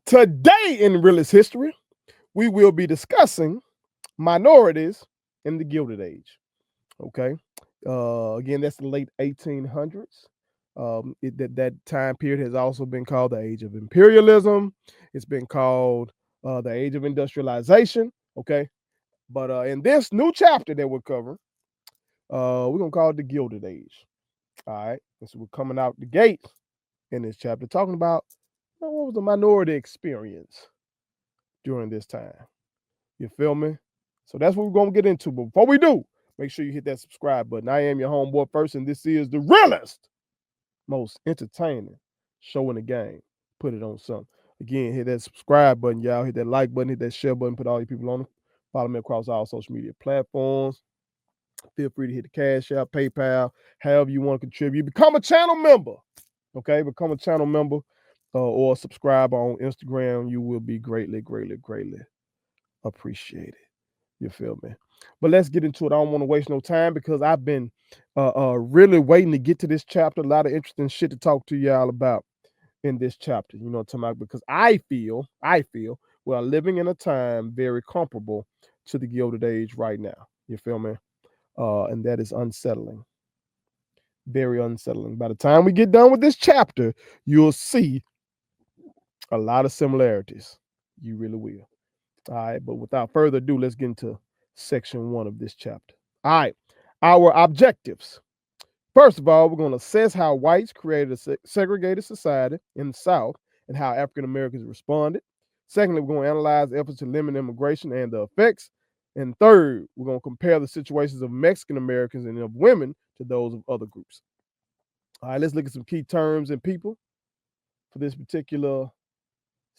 Today in Realist History, we will be discussing minorities in the Gilded Age. Okay. Again, that's the late 1800s. That time period has also been called the Age of Imperialism. It's been called the Age of Industrialization. Okay. But in this new chapter that we're covering, we're going to call it the Gilded Age. All right. And so we're coming out the gate in this chapter talking about what was the minority experience during this time. You feel me? So that's what we're going to get into. But before we do, make sure you hit that subscribe button. I am your homeboy first, and this is the realest, most entertaining show in the game. Put it on something. Again, hit that subscribe button, y'all. Hit that like button, hit that share button, put all your people on it. Follow me across all social media platforms. Feel free to hit the Cash App, PayPal, however you want to contribute. Become a channel member. Okay, become a channel member or subscribe on Instagram. You will be greatly, greatly, greatly appreciated. You feel me? But let's get into it. I don't want to waste no time because I've been really waiting to get to this chapter. A lot of interesting shit to talk to y'all about in this chapter. You know what I'm talking about? Because I feel we're living in a time very comparable to the Gilded Age right now. You feel me? And that is unsettling. Very unsettling. By the time we get done with this chapter, you'll see a lot of similarities. You really will. All right, but without further ado, let's get into section 1 of this chapter. All right, our objectives. First of all, we're going to assess how whites created a segregated society in the South and how African Americans responded. Secondly, we're going to analyze efforts to limit immigration and the effects. And third, we're going to compare the situations of Mexican Americans and of women to those of other groups. All right, let's look at some key terms and people for this particular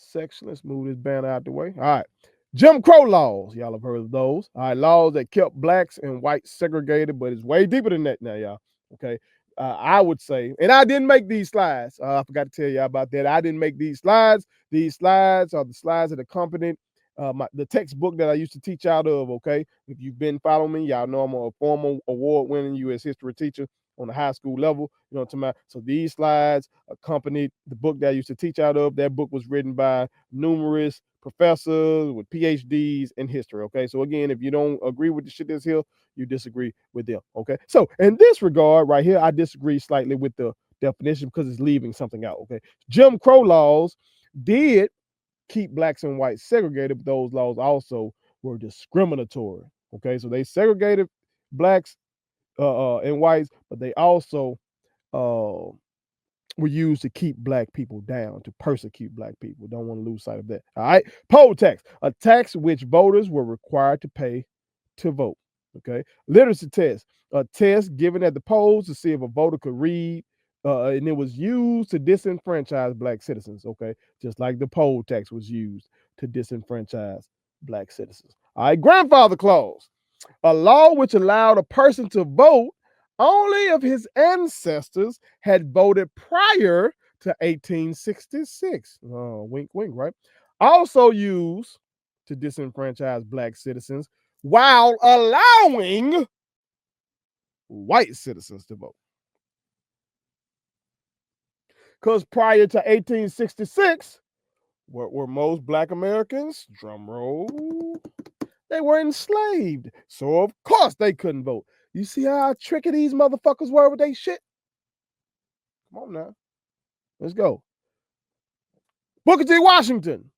section. Let's move this banner out the way. All right. Jim Crow laws. Y'all have heard of those. All right. Laws that kept blacks and whites segregated, but it's way deeper than that now, y'all. Okay. I would say, and I didn't make these slides. I forgot to tell y'all about that. I didn't make these slides. These slides are the slides that accompanied the textbook that I used to teach out of. Okay. If you've been following me, y'all know I'm a former award-winning U.S. history teacher on the high school level. You know what I'm talking about? So these slides accompanied the book that I used to teach out of. That book was written by numerous professors with PhDs in history. Okay. So again, if you don't agree with the shit that's here, you disagree with them. Okay. So in this regard, right here, I disagree slightly with the definition because it's leaving something out. Okay. Jim Crow laws did keep blacks and whites segregated, but those laws also were discriminatory. Okay. So they segregated blacks and whites, but they also were used to keep black people down, to persecute black people. Don't want to lose sight of that. All right. Poll tax, a tax which voters were required to pay to vote. Okay. Literacy test, a test given at the polls to see if a voter could read, and it was used to disenfranchise black citizens. Okay. Just like the poll tax was used to disenfranchise black citizens. All right. Grandfather clause, a law which allowed a person to vote only if his ancestors had voted prior to 1866. Oh, wink, wink, right? Also used to disenfranchise black citizens while allowing white citizens to vote. Because prior to 1866, were most black Americans, drum roll, they were enslaved. So of course they couldn't vote. You see how tricky these motherfuckers were with their shit? Come on now. Let's go. Booker T. Washington,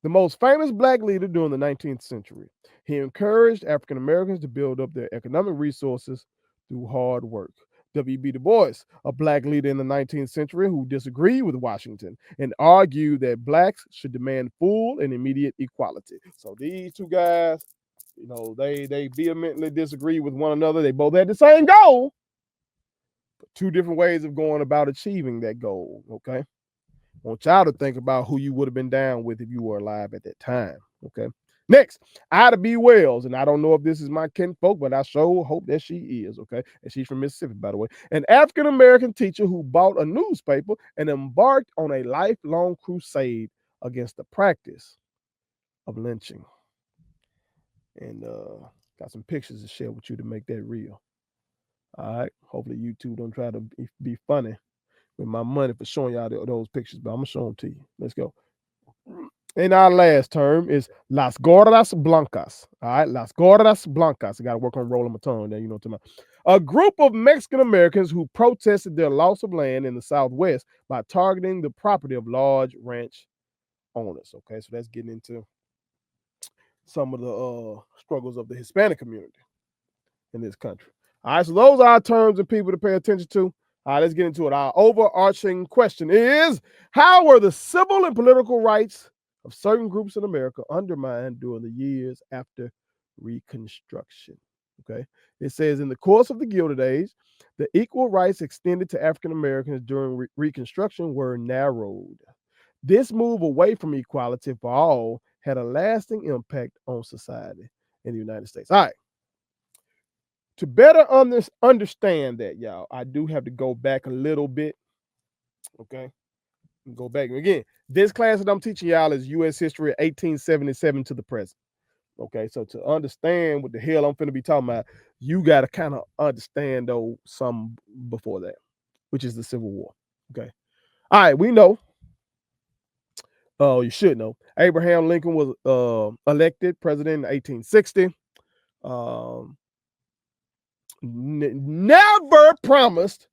the most famous black leader during the 19th century. He encouraged African Americans to build up their economic resources through hard work. W.B. Du Bois, a black leader in the 19th century who disagreed with Washington and argued that blacks should demand full and immediate equality. So these two guys, you know, they vehemently disagree with one another. They both had the same goal, but two different ways of going about achieving that goal. Okay. I want y'all to think about who you would have been down with if you were alive at that time. Okay. Next, Ida B. Wells, and I don't know if this is my kinfolk, but I sure hope that she is. Okay. And she's from Mississippi, by the way. An African American teacher who bought a newspaper and embarked on a lifelong crusade against the practice of lynching. And got some pictures to share with you to make that real. All right. Hopefully, you two don't try to be funny with my money for showing y'all those pictures, but I'm gonna show them to you. Let's go. And our last term is Las Gordas Blancas. All right, Las Gordas Blancas. I got to work on rolling my tongue there, you know what I'm talking about. A group of Mexican Americans who protested their loss of land in the Southwest by targeting the property of large ranch owners. Okay, so that's getting into some of the struggles of the Hispanic community in this country. All right, so those are our terms and people to pay attention to. All right, let's get into it. Our overarching question is, how were the civil and political rights of certain groups in America undermined during the years after Reconstruction? Okay, it says in the course of the Gilded Age, the equal rights extended to African Americans during Reconstruction were narrowed. This move away from equality for all had a lasting impact on society in the United States. All right. To better understand that, y'all, I do have to go back a little bit. Okay. Go back. Again, this class that I'm teaching y'all is U.S. history 1877 to the present. Okay. So to understand what the hell I'm finna be talking about, you got to kind of understand, though, some before that, which is the Civil War. Okay. All right. We know. Oh, you should know. Abraham Lincoln was elected president in 1860. Never promised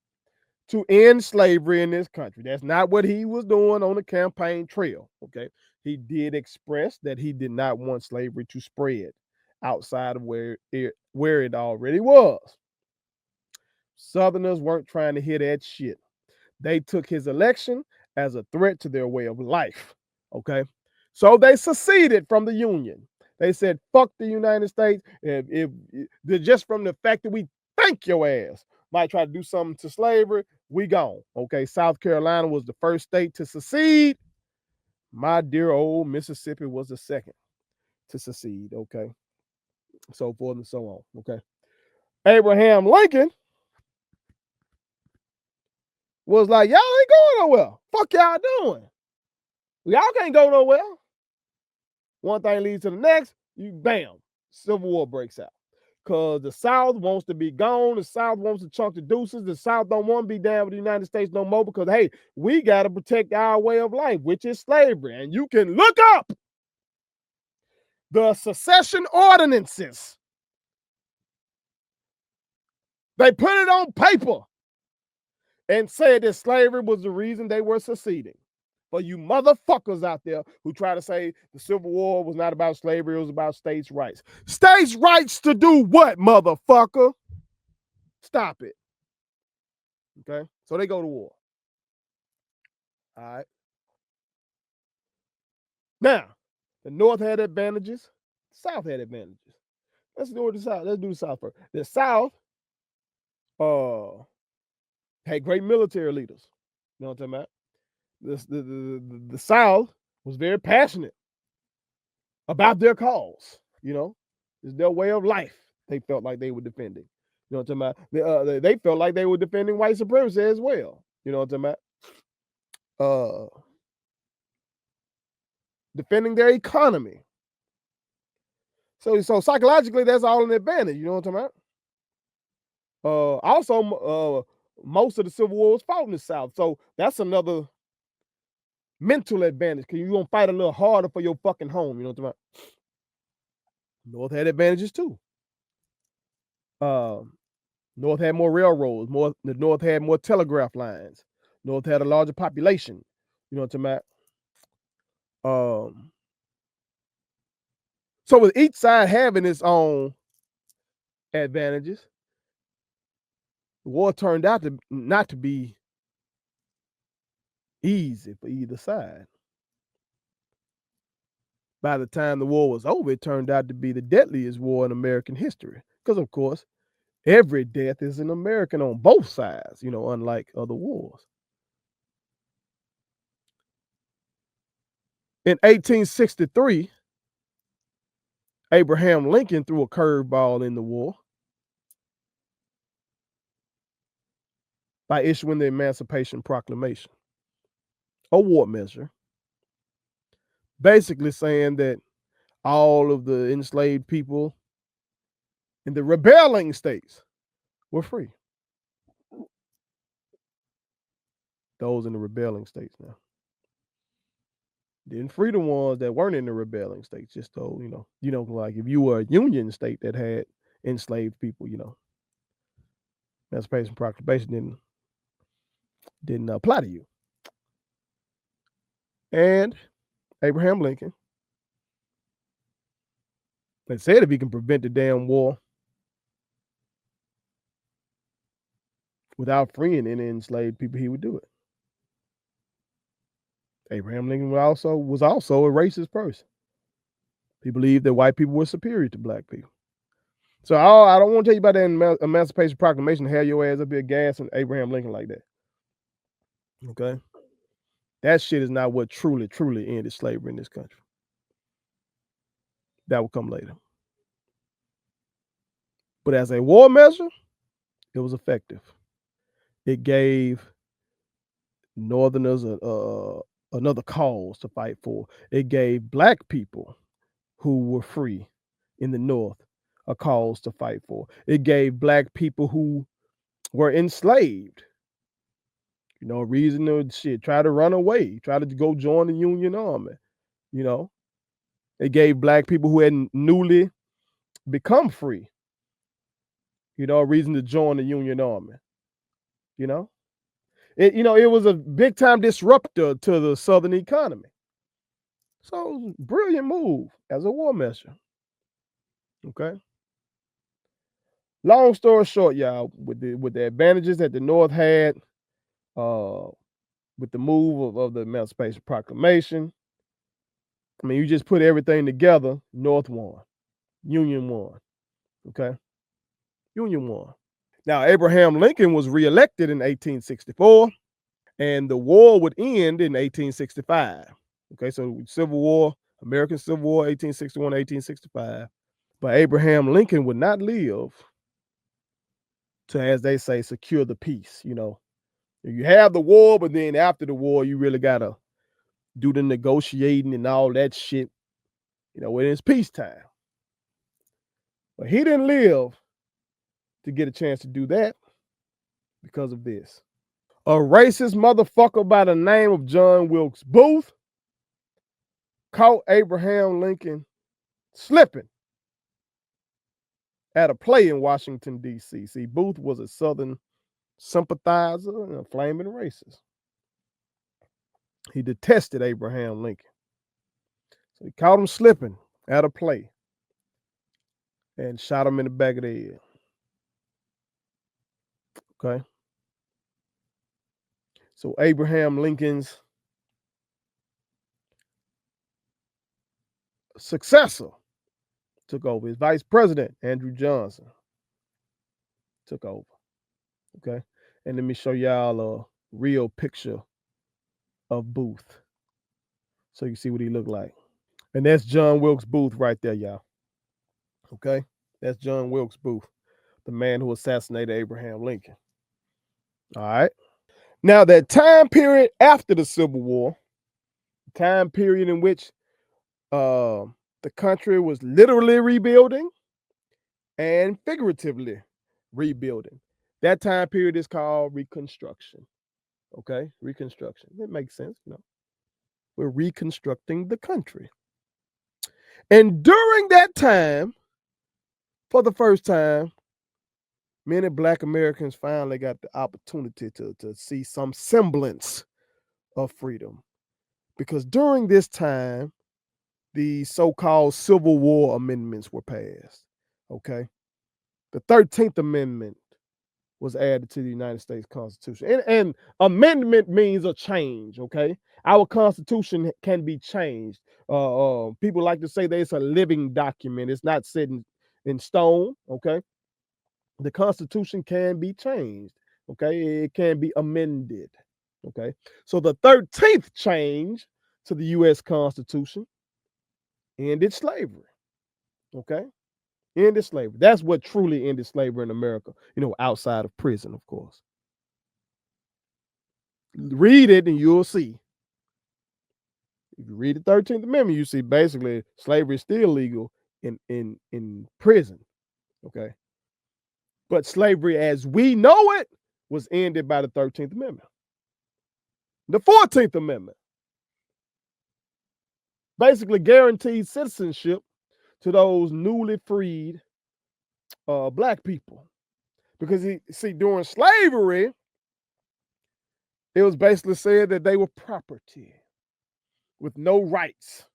to end slavery in this country. That's not what he was doing on the campaign trail. Okay. He did express that he did not want slavery to spread outside of where it already was. Southerners weren't trying to hear that shit. They took his election as a threat to their way of life. Okay. So they seceded from the Union. They said, fuck the United States. If just from the fact that we think your ass might try to do something to slavery, we gone. Okay. South Carolina was the first state to secede. My dear old Mississippi was the second to secede. Okay. So forth and so on. Okay. Abraham Lincoln was like, y'all ain't going nowhere. Fuck y'all doing. Y'all can't go nowhere. One thing leads to the next, you bam, Civil War breaks out. Because the South wants to be gone. The South wants to chunk the deuces. The South don't want to be down with the United States no more because, hey, we got to protect our way of life, which is slavery. And you can look up the secession ordinances. They put it on paper and said that slavery was the reason they were seceding. For you motherfuckers out there who try to say the Civil War was not about slavery, it was about states' rights. States' rights to do what, motherfucker? Stop it. Okay? So they go to war. All right. Now, the North had advantages, the South had advantages. Let's do the South. Let's do the South first. The South had great military leaders. You know what I'm talking about? The South was very passionate about their cause. You know, it's their way of life. They felt like they were defending. You know what I'm talking about? They felt like they were defending white supremacy as well. You know what I'm talking about? Defending their economy. So psychologically, that's all an advantage. You know what I'm talking about? Also, most of the Civil War was fought in the South. So that's another mental advantage because you're going to fight a little harder for your fucking home. You know what I'm talking about? North had advantages too. North had more railroads. The North had more telegraph lines. North had a larger population. You know what I'm talking about? So with each side having its own advantages, the war turned out to not to be easy for either side. By the time the war was over, it turned out to be the deadliest war in American history. Because, of course, every death is an American on both sides, you know, unlike other wars. In 1863, Abraham Lincoln threw a curveball in the war by issuing the Emancipation Proclamation, a war measure, basically saying that all of the enslaved people in the rebelling states were free. Those in the rebelling states now. Didn't free the ones that weren't in the rebelling states. Just told, like if you were a Union state that had enslaved people, Emancipation Proclamation didn't apply to you. And Abraham Lincoln, they said if he can prevent the damn war without freeing any enslaved people, he would do it. Abraham Lincoln was also a racist person. He believed that white people were superior to black people. So I don't want to tell you about that Emancipation Proclamation, have your ass up here gassing Abraham Lincoln like that. Okay? That shit is not what truly ended slavery in this country. That will come later. But as a war measure, it was effective. It gave Northerners another cause to fight for. It gave black people who were free in the North a cause to fight for. It gave black people who were enslaved, a reason to try to run away, try to go join the Union Army. It gave black people who had newly become free, a reason to join the Union Army. It was a big time disruptor to the Southern economy. So brilliant move as a war measure. Okay. Long story short, y'all, with the advantages that the North had, with the move of the Emancipation Proclamation, I mean, you just put everything together. North won, Union won. Okay, Union won. Now Abraham Lincoln was reelected in 1864, and the war would end in 1865. Okay, so Civil War, American Civil War, 1861, 1865. But Abraham Lincoln would not live to, as they say, secure the peace. You have the war, but then after the war, you really gotta do the negotiating and all that shit, when it's peacetime. But he didn't live to get a chance to do that because of this. A racist motherfucker by the name of John Wilkes Booth caught Abraham Lincoln slipping at a play in Washington, D.C. See, Booth was a Southern sympathizer and a flaming racist. He detested Abraham Lincoln. So he caught him slipping at a play and shot him in the back of the head. Okay. So Abraham Lincoln's successor took over. His vice president, Andrew Johnson, took over. Okay. And let me show y'all a real picture of Booth so you see what he looked like. And that's John Wilkes Booth right there, y'all. Okay. That's John Wilkes Booth, the man who assassinated Abraham Lincoln. All right. Now, that time period after the Civil War, time period in which the country was literally rebuilding and figuratively rebuilding. That time period is called Reconstruction. Okay, Reconstruction. It makes sense, We're reconstructing the country. And during that time, for the first time, many Black Americans finally got the opportunity to see some semblance of freedom. Because during this time, the so-called Civil War amendments were passed. Okay. The 13th Amendment was added to the United States Constitution. And amendment means a change, okay? Our Constitution can be changed. People like to say that it's a living document. It's not set in stone, okay? The Constitution can be changed, okay? It can be amended, okay? So the 13th change to the U.S. Constitution ended slavery, okay? Ended slavery. That's what truly ended slavery in America, outside of prison, of course. Read it and you'll see. If you read the 13th Amendment, you see basically slavery is still legal in prison. Okay. But slavery as we know it was ended by the 13th Amendment. The 14th Amendment basically guaranteed citizenship to those newly freed black people. Because during slavery, it was basically said that they were property with no rights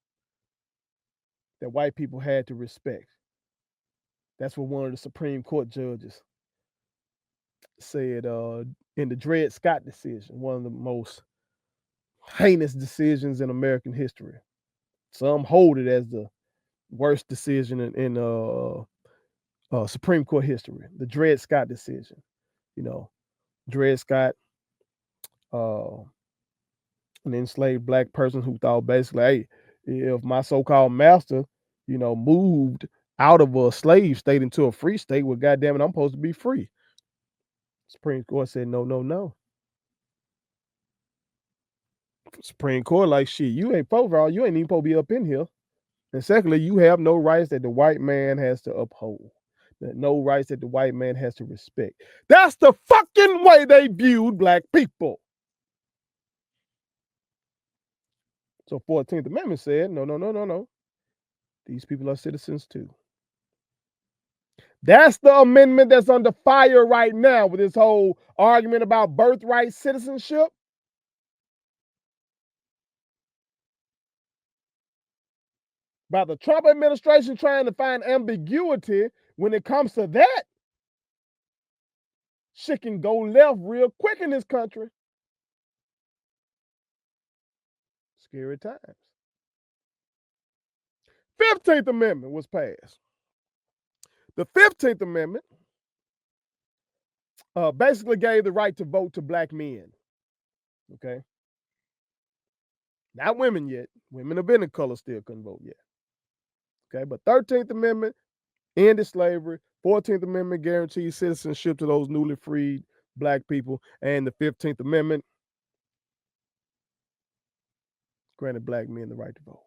that white people had to respect. That's what one of the Supreme Court judges said in the Dred Scott decision, one of the most heinous decisions in American history. Some hold it as the worst decision in Supreme Court history, the Dred Scott decision. You know, Dred Scott, an enslaved black person who thought basically, hey, if my so-called master, moved out of a slave state into a free state, well, goddamn it, I'm supposed to be free. Supreme Court said, no, no, no. Supreme Court, like, shit, you ain't you ain't even supposed to be up in here. And secondly, you have no rights that the white man has to uphold. No rights that the white man has to respect. That's the fucking way they viewed black people. So 14th Amendment said, no, no, no, no, no. These people are citizens too. That's the amendment that's under fire right now with this whole argument about birthright citizenship. By the Trump administration trying to find ambiguity when it comes to that. Shit can go left real quick in this country. Scary times. 15th Amendment was passed. The 15th Amendment basically gave the right to vote to black men. Okay. Not women yet. Women of any color still couldn't vote yet. Okay. But 13th Amendment ended slavery. 14th Amendment guarantees citizenship to those newly freed black people. And the 15th Amendment granted black men the right to vote.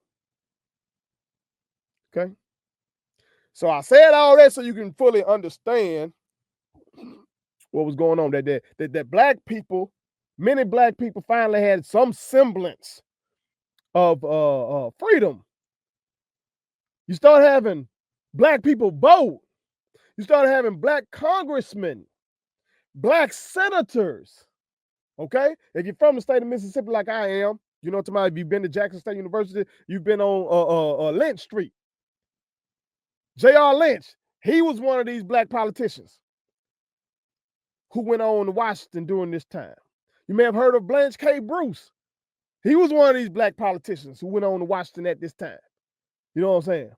Okay. So I said all that so you can fully understand what was going on. That black people, many black people finally had some semblance of freedom. You start having black people vote. You start having black congressmen, black senators. Okay? If you're from the state of Mississippi like I am, you know what I'm talking about. If you've been to Jackson State University, you've been on Lynch Street. J.R. Lynch, he was one of these black politicians who went on to Washington during this time. You may have heard of Blanche K. Bruce. He was one of these black politicians who went on to Washington at this time. You know what I'm saying?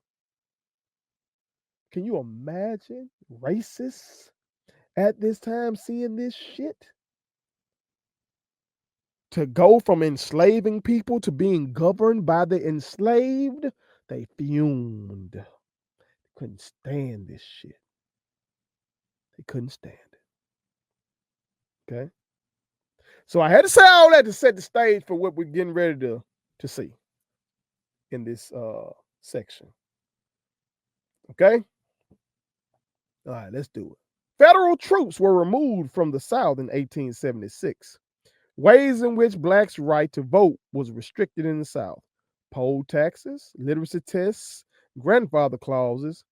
Can you imagine racists at this time seeing this shit? To go from enslaving people to being governed by the enslaved, they fumed. Couldn't stand this shit. They couldn't stand it. Okay? So I had to say all that to set the stage for what we're getting ready to see in this section. Okay? All right, let's do it. Federal troops were removed from the South in 1876. Ways in which blacks' right to vote was restricted in the South. Poll taxes, literacy tests, grandfather clauses,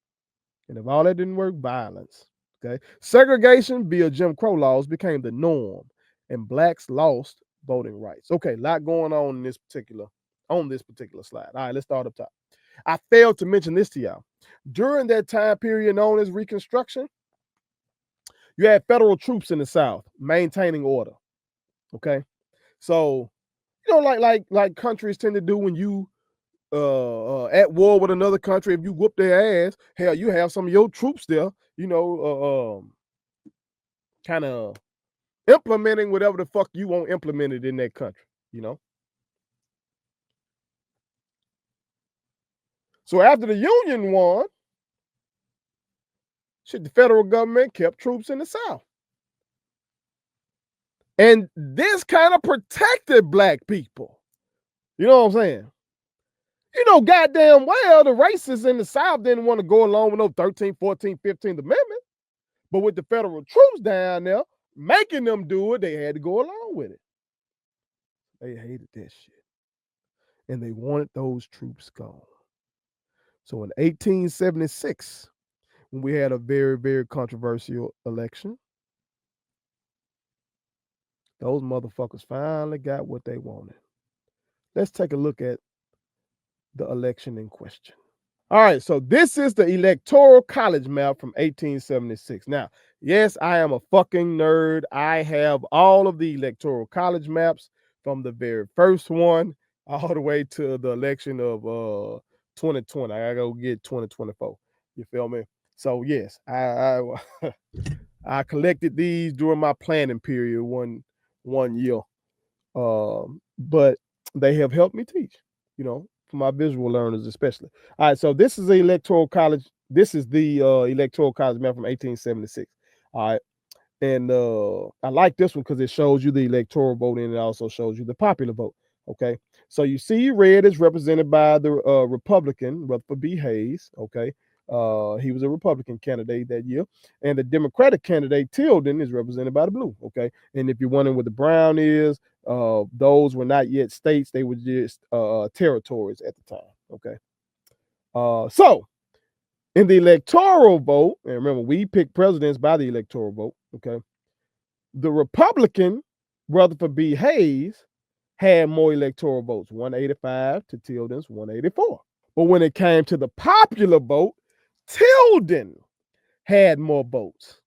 and if all that didn't work, violence. Okay? Segregation via Jim Crow laws became the norm, and blacks lost voting rights. Okay, a lot going on in this particular slide. All right, let's start up top. I failed to mention this to y'all. During that time period known as Reconstruction, you had federal troops in the South maintaining order. Okay, so like countries tend to do when you at war with another country. If you whoop their ass, hell, you have some of your troops there. Kind of implementing whatever the fuck you want implemented in that country. So after the Union won, the federal government kept troops in the South. And this kind of protected black people. You know what I'm saying? Goddamn well, the racists in the South didn't want to go along with no 13th, 14th, 15th Amendment. But with the federal troops down there making them do it, they had to go along with it. They hated that shit. and they wanted those troops gone. So in 1876, when we had a very, very controversial election, those motherfuckers finally got what they wanted. Let's take a look at the election in question. All right, so this is the Electoral College map from 1876. Now, yes, I am a fucking nerd. I have all of the Electoral College maps from the very first one all the way to the election of 2020. I gotta go get 2024. You feel me? So yes, I I collected these during my planning period one year. But they have helped me teach, for my visual learners especially. All right, so this is the Electoral College. This is the Electoral College map from 1876. All right, and I like this one because it shows you the electoral vote and it also shows you the popular vote. Okay, so you see red is represented by the Republican Rutherford B. Hayes. Okay, he was a Republican candidate that year, and the Democratic candidate Tilden is represented by the blue. Okay, and if you're wondering what the brown is, those were not yet states; they were just territories at the time. Okay, so in the electoral vote, and remember we pick presidents by the electoral vote. Okay, the Republican Rutherford B. Hayes had more electoral votes, 185 to Tilden's 184. But when it came to the popular vote, Tilden had more votes.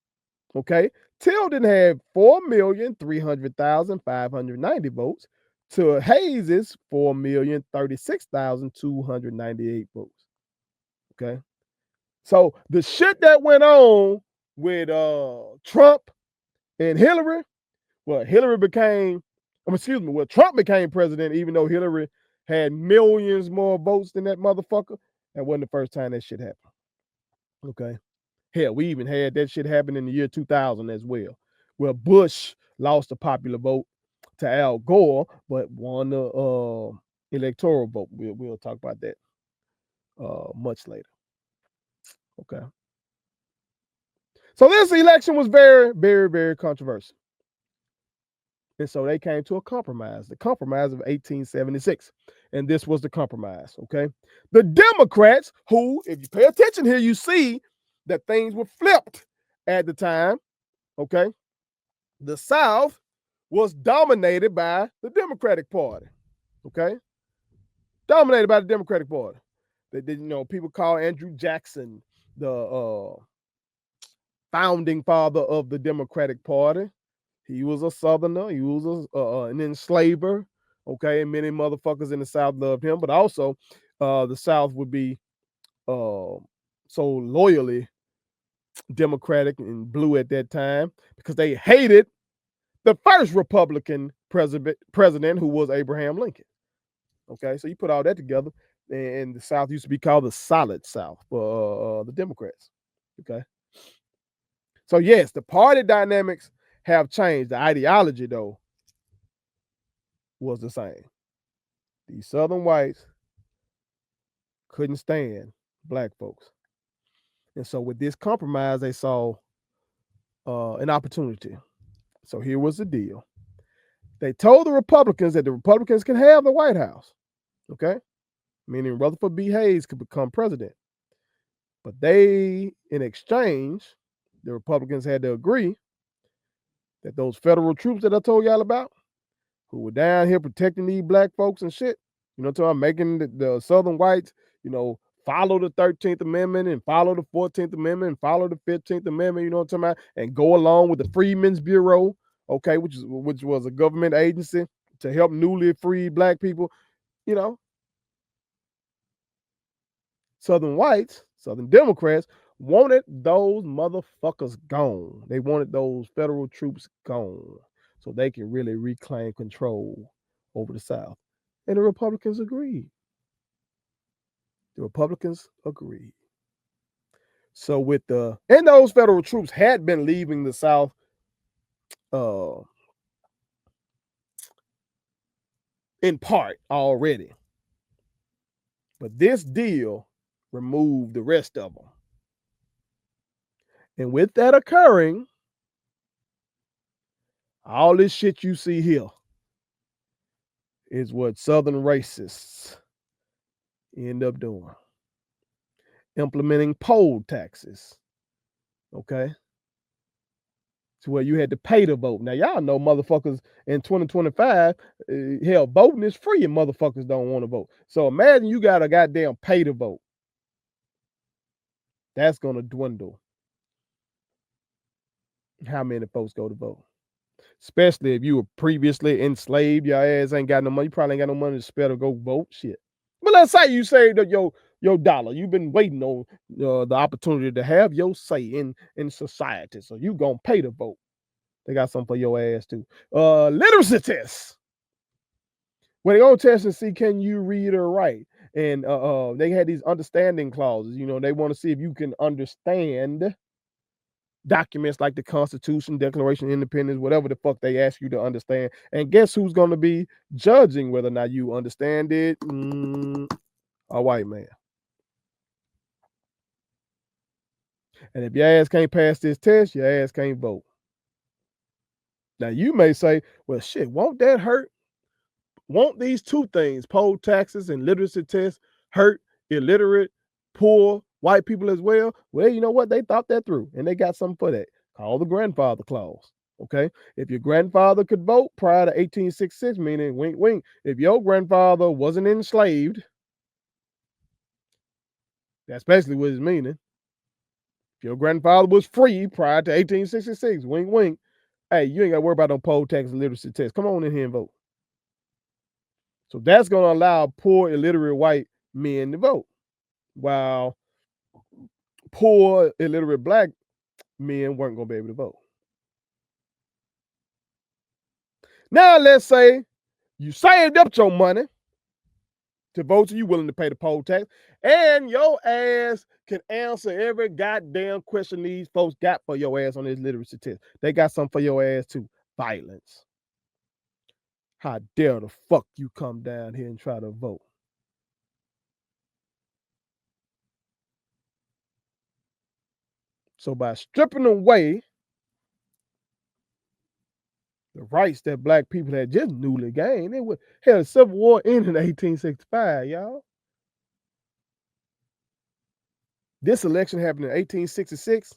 Okay. Tilden had 4,300,590 votes to Hayes's 4,036,298 votes. Okay. So the shit that went on with Trump and Hillary, well, Trump became president, even though Hillary had millions more votes than that motherfucker. That wasn't the first time that shit happened. Okay. Hell, we even had that shit happen in the year 2000 as well, where Bush lost the popular vote to Al Gore, but won the electoral vote. We'll talk about that much later. Okay. So this election was very, very, very controversial. And so they came to a compromise, the compromise of 1876. And this was the compromise, okay? The Democrats, who, if you pay attention here, you see that things were flipped at the time, okay? The South was dominated by the Democratic Party, okay? Dominated by the Democratic Party. People call Andrew Jackson the founding father of the Democratic Party. He was a Southerner. He was an enslaver. Okay, and many motherfuckers in the South loved him, but also the South would be so loyally Democratic and blue at that time because they hated the first Republican president who was Abraham Lincoln. Okay, so you put all that together, and the South used to be called the Solid South for the Democrats. Okay, so yes, the party dynamics have changed. The ideology, though, was the same. These Southern whites couldn't stand black folks. And so with this compromise, they saw an opportunity. So here was the deal. They told the Republicans that the Republicans can have the White House, okay? Meaning Rutherford B. Hayes could become president. But they, in exchange, the Republicans had to agree that those federal troops that I told y'all about, who were down here protecting these black folks and shit, what I'm making the Southern whites, follow the 13th Amendment and follow the 14th Amendment and follow the 15th Amendment, you know what I'm talking about, and go along with the Freedmen's Bureau, okay, which was a government agency to help newly freed black people, Southern whites, Southern Democrats wanted those motherfuckers gone. They wanted those federal troops gone so they can really reclaim control over the South. And the Republicans agreed. So and those federal troops had been leaving the South in part already. But this deal removed the rest of them. And with that occurring, all this shit you see here is what Southern racists end up doing. Implementing poll taxes. Okay. To where you had to pay to vote. Now, y'all know motherfuckers in 2025, hell, voting is free and motherfuckers don't want to vote. So imagine you got to goddamn pay to vote. That's going to dwindle how many folks go to vote. Especially if you were previously enslaved, your ass ain't got no money. You probably ain't got no money to spare to go vote. Shit. But let's say you saved your dollar. You've been waiting on the opportunity to have your say in society. So you gonna pay to vote. They got something for your ass too. Literacy tests. When they go test and see can you read or write. And they had these understanding clauses. You know, they want to see if you can understand documents like the Constitution, Declaration of Independence, whatever the fuck they ask you to understand. And guess who's going to be judging whether or not you understand it? A white man. And if your ass can't pass this test, your ass can't vote. Now you may say, well, shit, won't that hurt? Won't these two things, poll taxes and literacy tests, hurt illiterate, poor, white people as well? Well, you know what? They thought that through and they got something for that. Called the grandfather clause. Okay. If your grandfather could vote prior to 1866, meaning wink, wink, if your grandfather wasn't enslaved, that's basically what it's meaning. If your grandfather was free prior to 1866, wink, wink, hey, you ain't got to worry about no poll tax and literacy tests. Come on in here and vote. So that's going to allow poor, illiterate white men to vote, while poor, illiterate black men weren't going to be able to vote. Now, let's say you saved up your money to vote, so you willing to pay the poll tax, and your ass can answer every goddamn question these folks got for your ass on this literacy test. They got something for your ass too. Violence. How dare the fuck you come down here and try to vote? So by stripping away the rights that black people had just newly gained, they would hell, the Civil War ended in 1865, y'all. This election happened in 1876,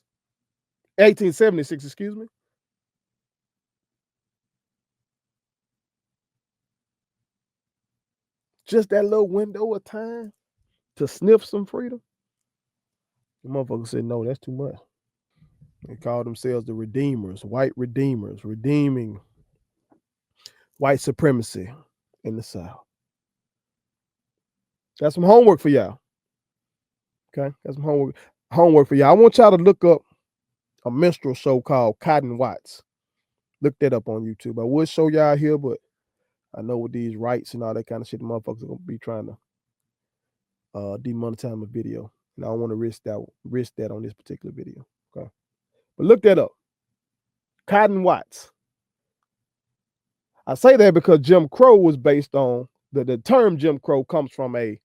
excuse me. Just that little window of time to sniff some freedom. The motherfucker said, no, that's too much. They called themselves the Redeemers, white redeemers, redeeming white supremacy in the South. Got some homework for y'all. Okay, got some homework for y'all. I want y'all to look up a minstrel show called Cotton Watts. Look that up on YouTube. I would show y'all here, but I know with these rights and all that kind of shit, the motherfuckers are gonna be trying to demonetize my video, and I don't want to risk that on this particular video. Okay, but look that up. Cotton Watts. I say that because Jim Crow was based on the term Jim Crow comes from a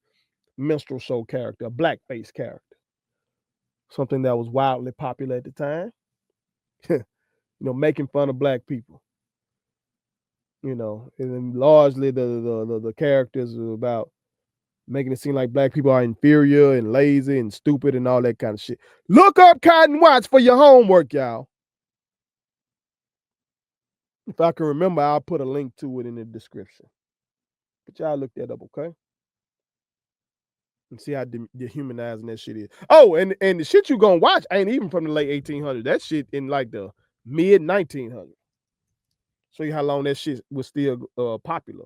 minstrel show character, a blackface character, something that was wildly popular at the time. You know, making fun of black people. You know, and largely the characters are about making it seem like black people are inferior and lazy and stupid and all that kind of shit. Look up Cotton Watts for your homework, y'all. If I can remember, I'll put a link to it in the description. But y'all look that up, okay? And see how dehumanizing that shit is. Oh, and the shit you gonna watch ain't even from the late 1800s. That shit in like the mid 1900s. Show you how long that shit was still popular.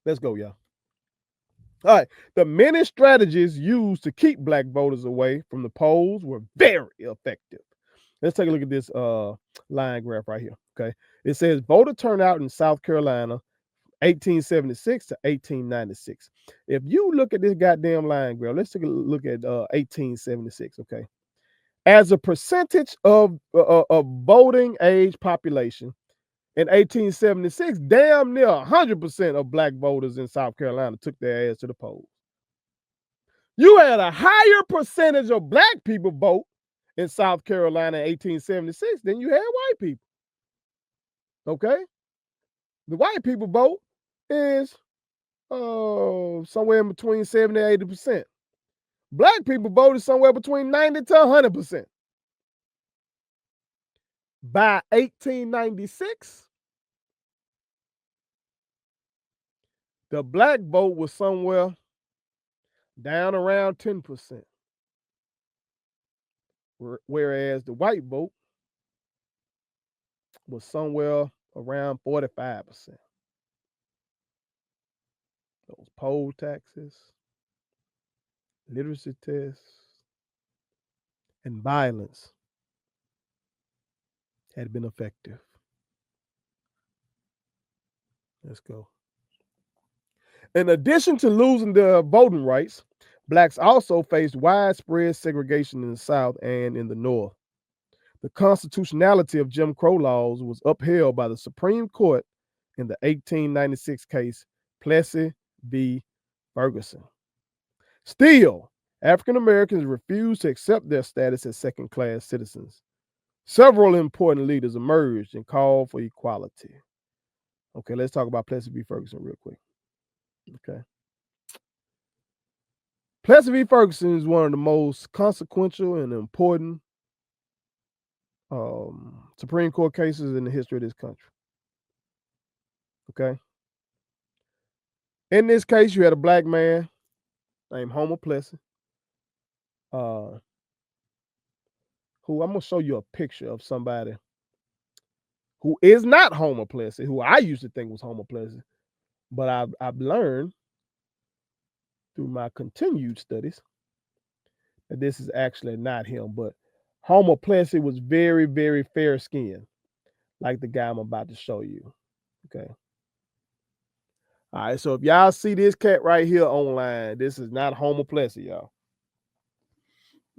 Let's go, y'all. All right. The many strategies used to keep black voters away from the polls were very effective. Let's take a look at this line graph right here. Okay. It says voter turnout in South Carolina, 1876 to 1896. If you look at this goddamn line graph, let's take a look at 1876. Okay. As a percentage of voting age population, in 1876, damn near 100% of black voters in South Carolina took their ass to the polls. You had a higher percentage of black people vote in South Carolina in 1876 than you had white people. Okay? The white people vote is somewhere in between 70 and 80%. Black people vote is somewhere between 90 to 100%. By 1896, the black vote was somewhere down around 10%, whereas the white vote was somewhere around 45%. Those poll taxes, literacy tests, and violence had been effective. Let's go. In addition to losing their voting rights, blacks also faced widespread segregation in the South and in the North. The constitutionality of Jim Crow laws was upheld by the Supreme Court in the 1896 case Plessy v. Ferguson. Still, African Americans refused to accept their status as second-class citizens. Several important leaders emerged and called for equality. Okay, let's talk about Plessy v. Ferguson real quick. Okay. Plessy v. Ferguson is one of the most consequential and important Supreme Court cases in the history of this country. Okay. In this case, you had a black man named Homer Plessy, who I'm gonna show you a picture of somebody who is not Homer Plessy, who I used to think was Homer Plessy, but I've learned through my continued studies that this is actually not him. But Homer Plessy was very, very fair skinned, like the guy I'm about to show you. Okay. All right, so if y'all see this cat right here online, this is not Homer Plessy, y'all.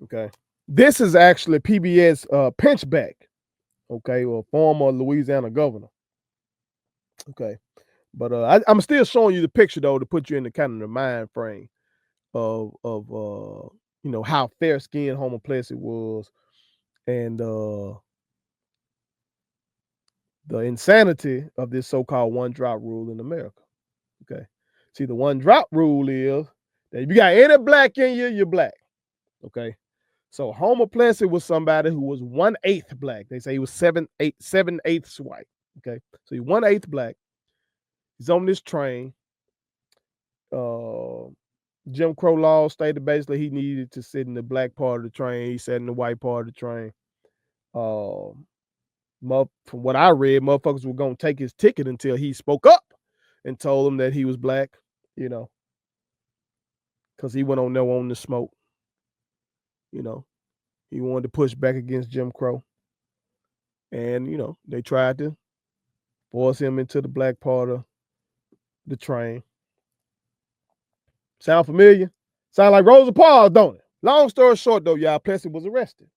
Okay. This is actually PBS Pinchback, okay, or former Louisiana governor. Okay. But I'm still showing you the picture though to put you in the kind of the mind frame of how fair skinned Homer Plessy was and the insanity of this so-called one drop rule in America. Okay. See, the one drop rule is that if you got any black in you, you're black. Okay. So Homer Plessy was somebody who was 1/8 black. They say he was 7/8 white. Okay. So he's 1/8 black. He's on this train. Jim Crow law stated basically he needed to sit in the black part of the train. He sat in the white part of the train. From what I read, motherfuckers were gonna take his ticket until he spoke up and told them that he was black, because he went on there on the smoke. He wanted to push back against Jim Crow. And, they tried to force him into the black part of the train. Sound familiar? Sound like Rosa Parks, don't it? Long story short, though, y'all, Plessy was arrested.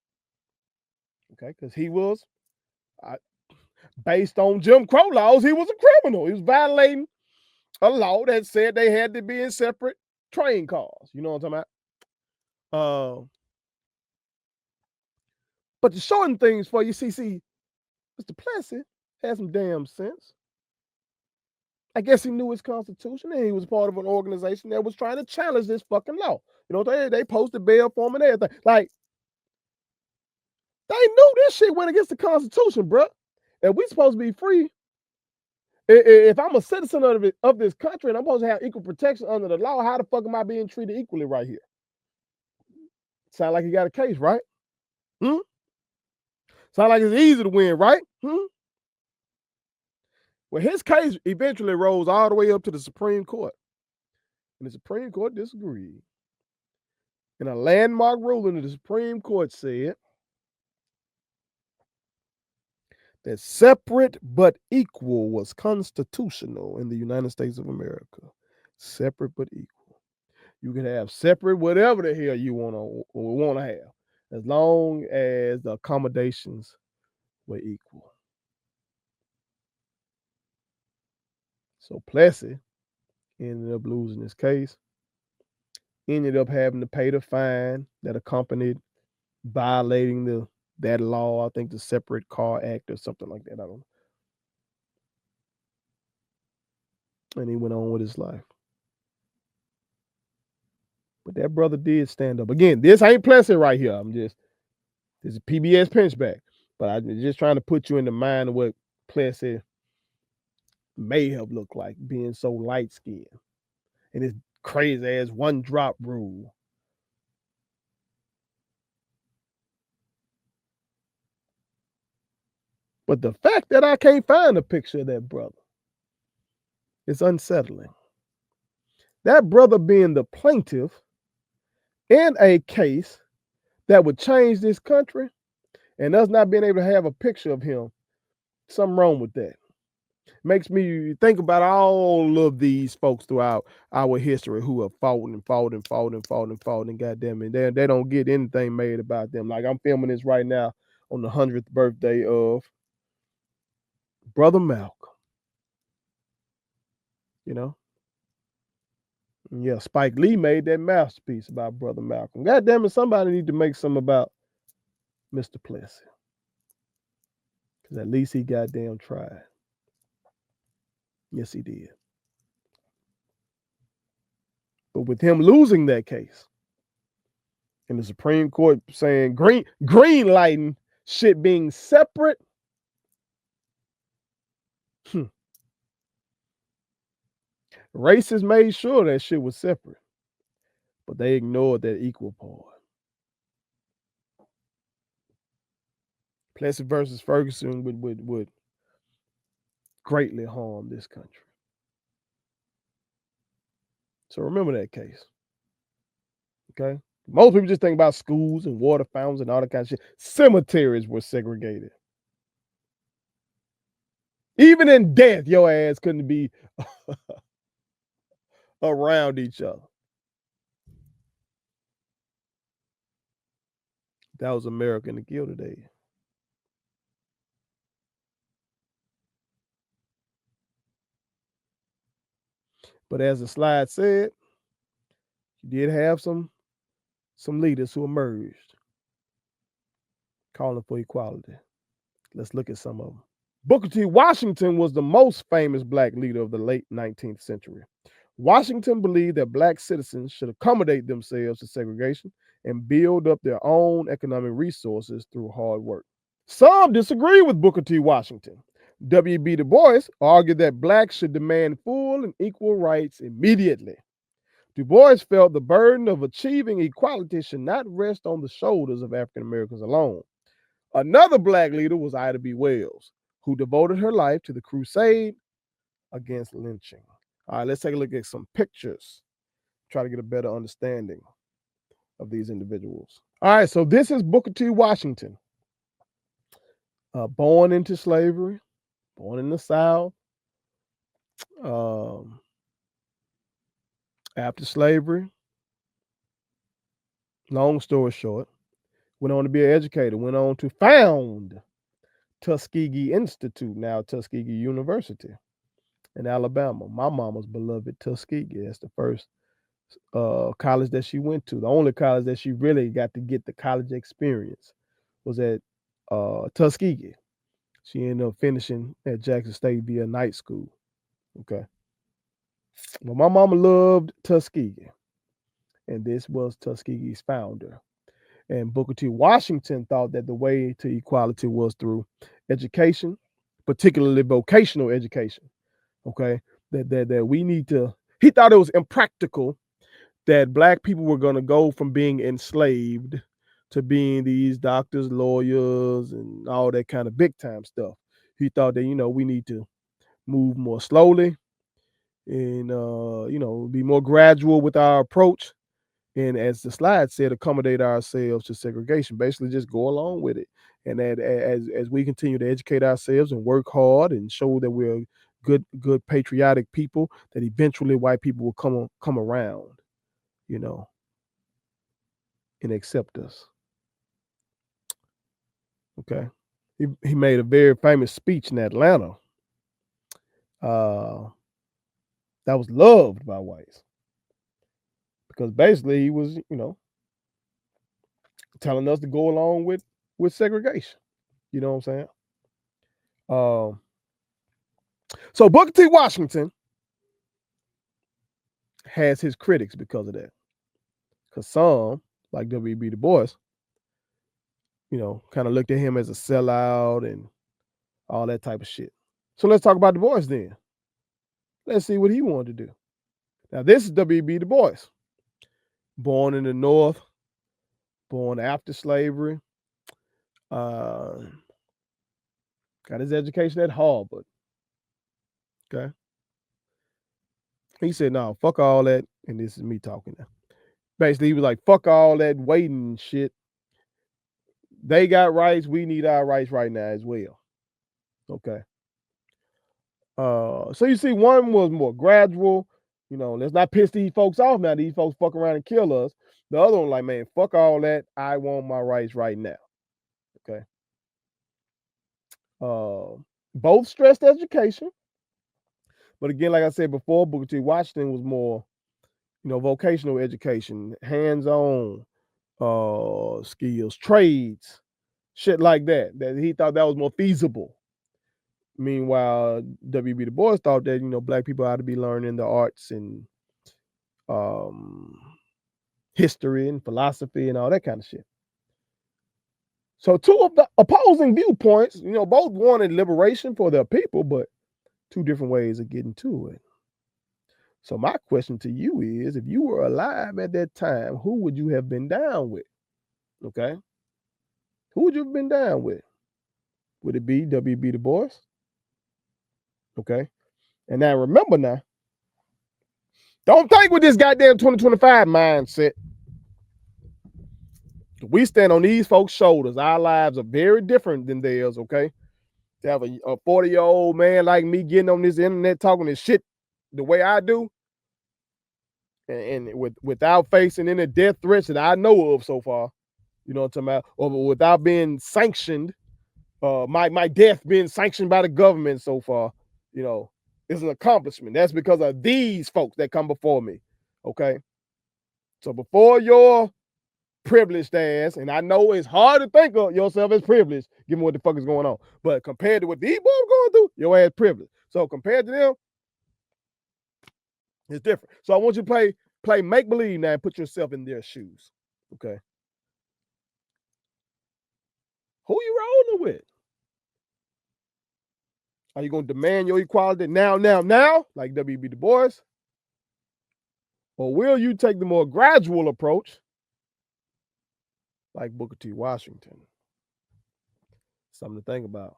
Okay, because he was, based on Jim Crow laws, he was a criminal. He was violating a law that said they had to be in separate train cars. You know what I'm talking about? But to shorten things for you, see, Mr. Plessy had some damn sense. I guess he knew his constitution and he was part of an organization that was trying to challenge this fucking law. They posted bail for him and everything. Like, they knew this shit went against the Constitution, bro. And we supposed to be free. If I'm a citizen of this country and I'm supposed to have equal protection under the law, how the fuck am I being treated equally right here? Sound like you got a case, right? Sound like it's easy to win, right? Well, his case eventually rose all the way up to the Supreme Court. And the Supreme Court disagreed. In a landmark ruling, the Supreme Court said that separate but equal was constitutional in the United States of America. Separate but equal. You can have separate whatever the hell you want to have, as long as the accommodations were equal. So Plessy ended up losing his case. Ended up having to pay the fine that accompanied violating that law. I think the Separate Car Act or something like that. I don't know. and he went on with his life. But that brother did stand up. Again, this ain't Plessy right here. This is PBS Pinchback. But I'm just trying to put you in the mind of what Plessy may have looked like, being so light skinned and his crazy ass one drop rule. But the fact that I can't find a picture of that brother is unsettling. That brother being the plaintiff in a case that would change this country, and us not being able to have a picture of him, something wrong with that. Makes me think about all of these folks throughout our history who have fought and fought and fought and fought and fought, and goddamn it, they don't get anything made about them. Like, I'm filming this right now on the 100th birthday of Brother Malcolm. You know? Yeah, Spike Lee made that masterpiece about Brother Malcolm. God damn it, somebody need to make some about Mr. Plessy. Because at least he goddamn tried. Yes, he did. But with him losing that case, and the Supreme Court saying green lighting shit being separate, racists made sure that shit was separate, but they ignored that equal part. Plessy versus Ferguson would greatly harm this country. So remember that case. Okay? Most people just think about schools and water fountains and all that kind of shit. Cemeteries were segregated. Even in death, your ass couldn't be around each other. That was America in the Gilded Age. But as the slide said, you did have some leaders who emerged calling for equality. Let's look at some of them. Booker T. Washington was the most famous black leader of the late 19th century. Washington believed that black citizens should accommodate themselves to segregation and build up their own economic resources through hard work. Some disagree with Booker T. Washington. W.B. Du Bois argued that blacks should demand full and equal rights immediately. Du Bois felt the burden of achieving equality should not rest on the shoulders of African Americans alone. Another black leader was Ida B. Wells, who devoted her life to the crusade against lynching. All right, let's take a look at some pictures, try to get a better understanding of these individuals. All right, so this is Booker T. Washington, born into slavery, born in the South. After slavery, long story short, went on to be an educator, went on to found Tuskegee Institute, now Tuskegee University in Alabama. My mama's beloved Tuskegee. That's the first college that she went to. The only college that she really got to get the college experience was at Tuskegee. She ended up finishing at Jackson State via night school. Okay. Well, my mama loved Tuskegee, and this was Tuskegee's founder. And Booker T. Washington thought that the way to equality was through education, particularly vocational education. Okay. That we need to, he thought it was impractical that black people were going to go from being enslaved to being these doctors, lawyers, and all that kind of big time stuff. He thought that, we need to move more slowly and, be more gradual with our approach. And as the slide said, accommodate ourselves to segregation, basically just go along with it. And that as we continue to educate ourselves and work hard and show that we're good patriotic people, that eventually white people will come around, and accept us. Okay. He made a very famous speech in Atlanta that was loved by whites, because basically he was, telling us to go along with segregation. You know what I'm saying? Um, so Booker T. Washington, has his critics because of that. Because some, like W.B. Du Bois, kind of looked at him as a sellout and all that type of shit. So let's talk about Du Bois then. Let's see what he wanted to do. Now, this is W.B. Du Bois, born in the North, born after slavery, got his education at Harvard. Okay. He said, no, fuck all that. And this is me talking now. Basically, he was like, fuck all that waiting shit. They got rights. We need our rights right now as well. Okay. So you see, one was more gradual. Let's not piss these folks off now. These folks fuck around and kill us. The other one, like, man, fuck all that. I want my rights right now. Okay. Both stressed education. But again, like I said before, Booker T. Washington was more, vocational education, hands-on skills, trades, shit like that. That he thought that was more feasible. Meanwhile, W.B. Du Bois thought that black people ought to be learning the arts and history and philosophy and all that kind of shit. So two of the opposing viewpoints, both wanted liberation for their people, but two different ways of getting to it. So my question to you is, if you were alive at that time, who would you have been down with? Okay. Who would you have been down with? Would it be W.B. Du Bois? Okay. And now remember now, don't think with this goddamn 2025 mindset. We stand on these folks' shoulders. Our lives are very different than theirs, okay? To have a 40-year-old man like me getting on this internet talking this shit the way I do, and without facing any death threats that I know of so far, you know what I'm talking about, or without being sanctioned, my death being sanctioned by the government so far, is an accomplishment. That's because of these folks that come before me, okay? So before your privileged ass, and I know it's hard to think of yourself as privileged, given what the fuck is going on. But compared to what these boys going through, your ass privileged. So compared to them, it's different. So I want you to play make believe now and put yourself in their shoes. Okay. Who you rolling with? Are you gonna demand your equality now, like W.B. Du Bois? Or will you take the more gradual approach, like Booker T. Washington? Something to think about.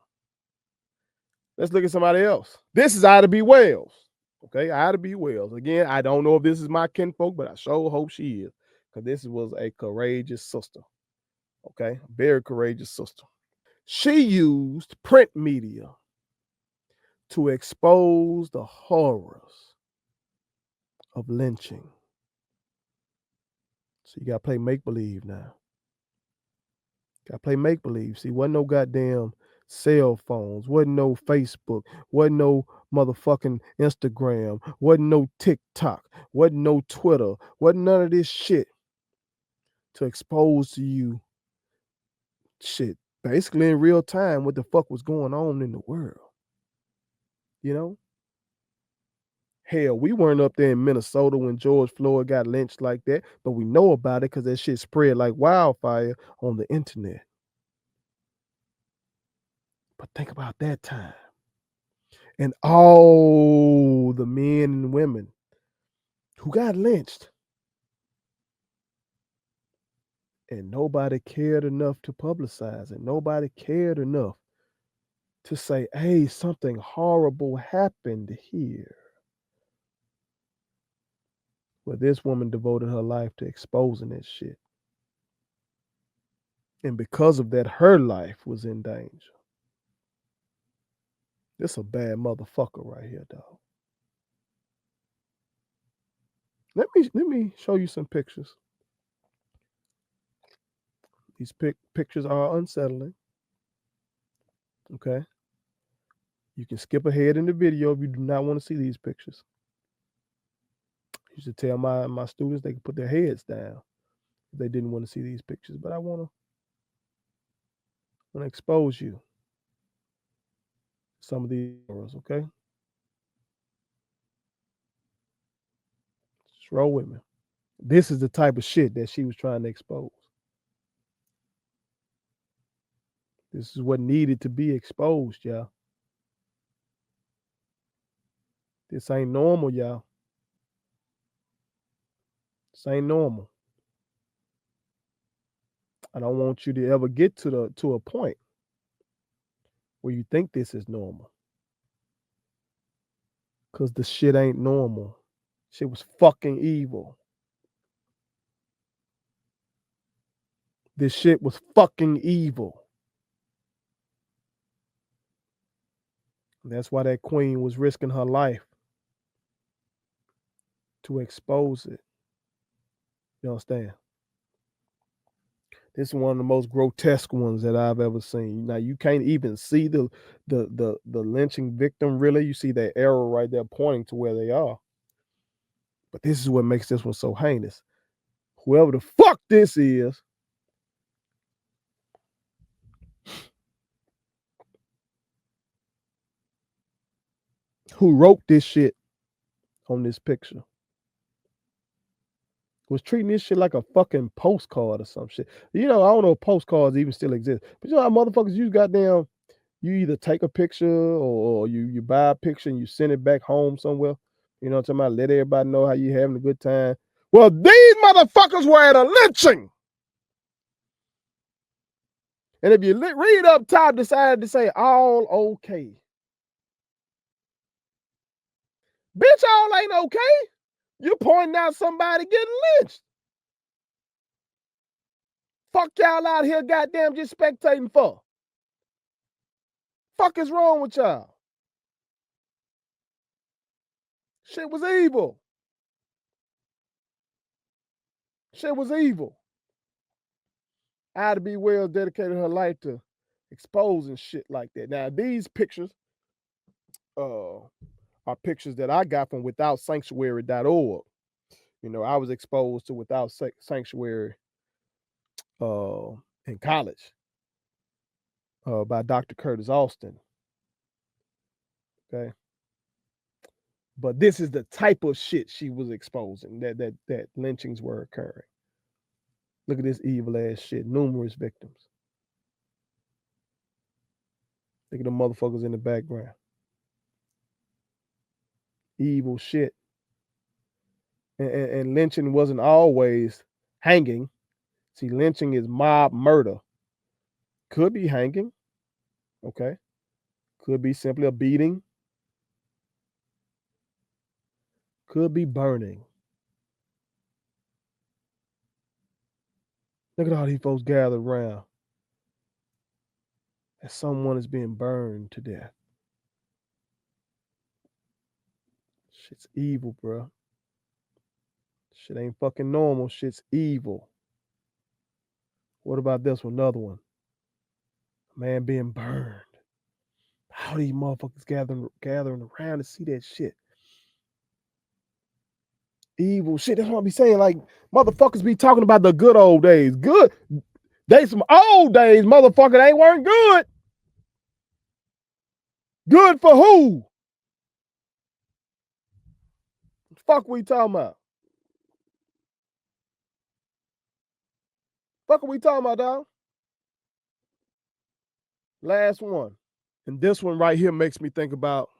Let's look at somebody else. This is Ida B. Wells. Okay, Ida B. Wells. Again, I don't know if this is my kinfolk, but I sure hope she is, because this was a courageous sister. Okay, very courageous sister. She used print media to expose the horrors of lynching. So you gotta play make believe now. Gotta play make believe. See, wasn't no goddamn cell phones, wasn't no Facebook, wasn't no motherfucking Instagram, wasn't no TikTok, wasn't no Twitter, wasn't none of this shit to expose to you shit basically in real time what the fuck was going on in the world. Hell, we weren't up there in Minnesota when George Floyd got lynched like that, but we know about it because that shit spread like wildfire on the internet. But think about that time. And all the men and women who got lynched. And nobody cared enough to publicize it. Nobody cared enough to say, hey, something horrible happened here. Well, this woman devoted her life to exposing that shit. And because of that, her life was in danger. This a bad motherfucker right here, dog. Let me show you some pictures. These pictures are unsettling. Okay. You can skip ahead in the video if you do not want to see these pictures. I used to tell my students they could put their heads down if they didn't want to see these pictures. But I want to expose you to some of these horrors, okay? Just roll with me. This is the type of shit that she was trying to expose. This is what needed to be exposed, y'all. This ain't normal, y'all. This ain't normal. I don't want you to ever get to a point where you think this is normal. Cause the shit ain't normal. Shit was fucking evil. This shit was fucking evil. That's why that queen was risking her life to expose it. You understand? This is one of the most grotesque ones that I've ever seen. Now you can't even see the lynching victim really. You see that arrow right there pointing to where they are. But this is what makes this one so heinous. Whoever the fuck this is, who wrote this shit on this picture, was treating this shit like a fucking postcard or some shit. You know, I don't know if postcards even still exist. But you know how motherfuckers use goddamn, you either take a picture or you buy a picture and you send it back home somewhere. You know what I'm talking about? Let everybody know how you having a good time. Well, these motherfuckers were at a lynching. And if you read up top, decided to say all okay. Bitch, all ain't okay. You're pointing out somebody getting lynched. Fuck y'all out here goddamn just spectating for. Fuck is wrong with y'all? Shit was evil. Shit was evil. Ida B. Wells dedicated her life to exposing shit like that. Now, these pictures are pictures that I got from withoutsanctuary.org. You know, I was exposed to Without Sanctuary in college by Dr. Curtis Austin. Okay. But this is the type of shit she was exposing, that lynchings were occurring. Look at this evil ass shit. Numerous victims. Look at the motherfuckers in the background. Evil shit. And lynching wasn't always hanging. See, lynching is mob murder. Could be hanging. Okay. Could be simply a beating. Could be burning. Look at all these folks gathered around as someone is being burned to death. Shit's evil, bro. Shit ain't fucking normal. Shit's evil. What about this one? Another one. A man being burned. How these motherfuckers gathering around to see that shit? Evil shit. That's what I be saying. Like, motherfuckers be talking about the good old days. Good. They some old days, motherfucker. They weren't good. Good for who? Fuck we talking about? Fuck are we talking about, dog? Last one. And this one right here makes me think about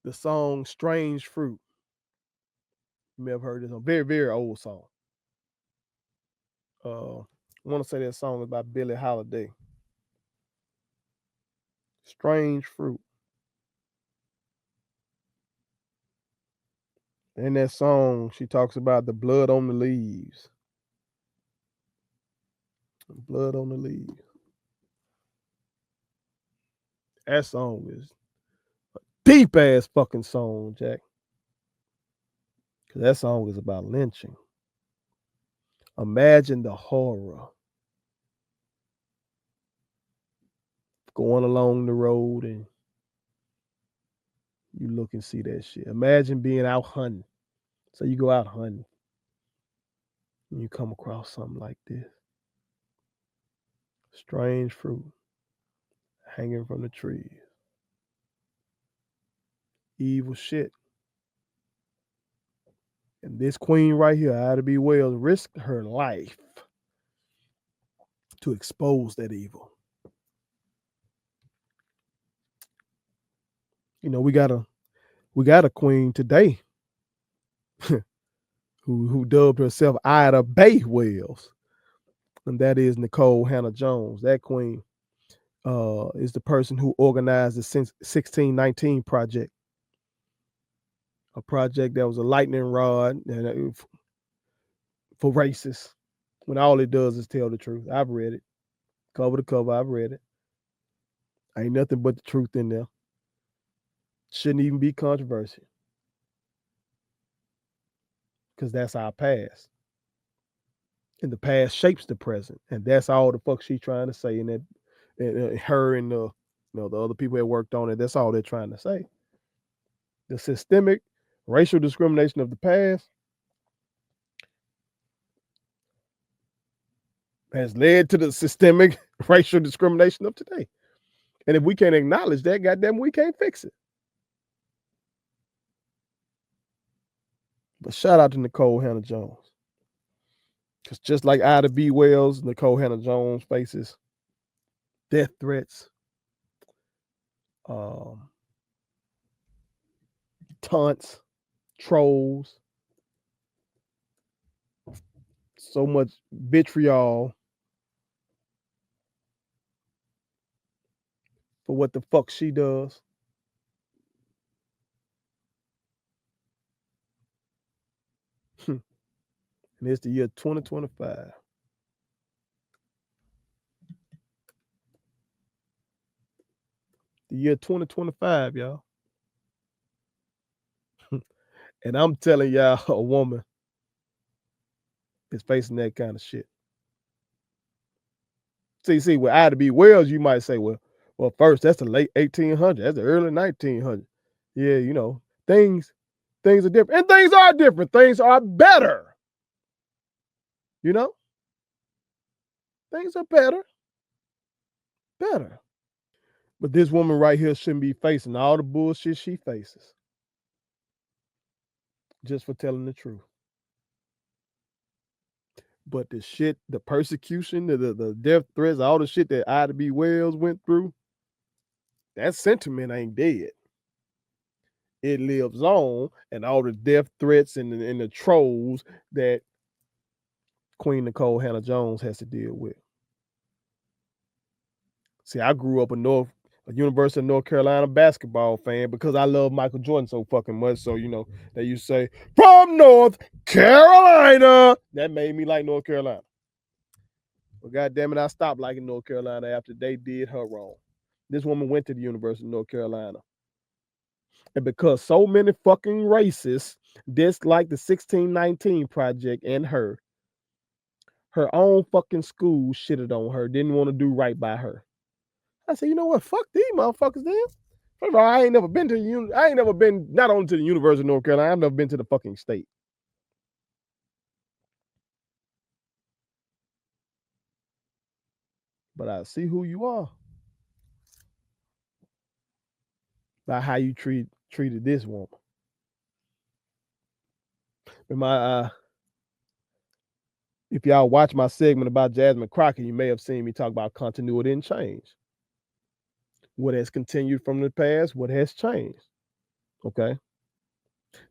the song Strange Fruit. You may have heard this, a very, very old song. I want to say that song is by Billie Holiday. Strange Fruit. In that song, she talks about the blood on the leaves. Blood on the leaves. That song is a deep ass fucking song, Jack. Because that song is about lynching. Imagine the horror. Going along the road and you look and see that shit. Imagine being out hunting. So you go out hunting and you come across something like this. Strange fruit hanging from the trees. Evil shit. And this queen right here, Ida B. Wells, risked her life to expose that evil. You know, we got a queen today who dubbed herself Ida Bay Wells, and that is Nicole Hannah Jones. That queen is the person who organized the 1619 project, a project that was a lightning rod for racists, when all it does is tell the truth. I've read it, cover to cover. I've read it. Ain't nothing but the truth in there. Shouldn't even be controversial, because that's our past, and the past shapes the present, and that's all the fuck she's trying to say. And that, her and the other people that worked on it, that's all they're trying to say. The systemic racial discrimination of the past has led to the systemic racial discrimination of today. And if we can't acknowledge that, goddamn, we can't fix it. But shout out to Nicole Hannah Jones. Because just like Ida B. Wells, Nicole Hannah Jones faces death threats, taunts, trolls, so much vitriol for what the fuck she does. And it's the year 2025. The year 2025, y'all. And I'm telling y'all, a woman is facing that kind of shit. See, with Ida B. Wells, you might say, well, first, that's the late 1800s. That's the early 1900s. Yeah, you know, things are different. And things are different. Things are better. You know? Things are better. But this woman right here shouldn't be facing all the bullshit she faces just for telling the truth. But the shit, the persecution, the death threats, all the shit that Ida B. Wells went through, that sentiment ain't dead. It lives on, and all the death threats and the trolls that Queen Nicole Hannah Jones has to deal with. See, I grew up a University of North Carolina basketball fan because I love Michael Jordan so fucking much. So, you know, they used to say, from North Carolina. That made me like North Carolina. But goddamn it, I stopped liking North Carolina after they did her wrong. This woman went to the University of North Carolina. And because so many fucking racists disliked the 1619 project and her own fucking school shitted on her, didn't want to do right by her. I said, you know what? Fuck these motherfuckers then. First of all, I ain't never been not only to the University of North Carolina, I've never been to the fucking state. But I see who you are by how you treated this woman. If y'all watch my segment about Jasmine Crockett, you may have seen me talk about continuity and change. What has continued from the past, what has changed. Okay.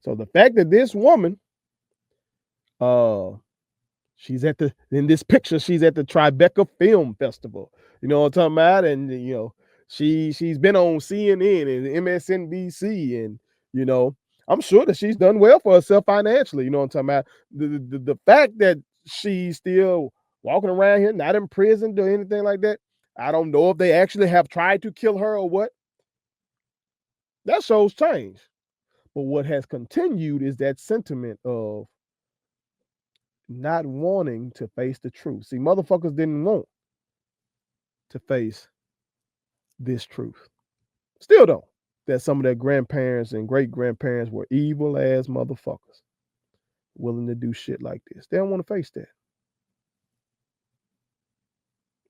So the fact that this woman, she's in this picture, she's at the Tribeca Film Festival. You know what I'm talking about? And you know, she's been on CNN and MSNBC, and you know, I'm sure that she's done well for herself financially. You know what I'm talking about? The fact that she's still walking around here, not in prison or anything like that. I don't know if they actually have tried to kill her or what. That shows change. But what has continued is that sentiment of not wanting to face the truth. See, motherfuckers didn't want to face this truth. Still don't. That some of their grandparents and great grandparents were evil ass motherfuckers, willing to do shit like this. They don't want to face that.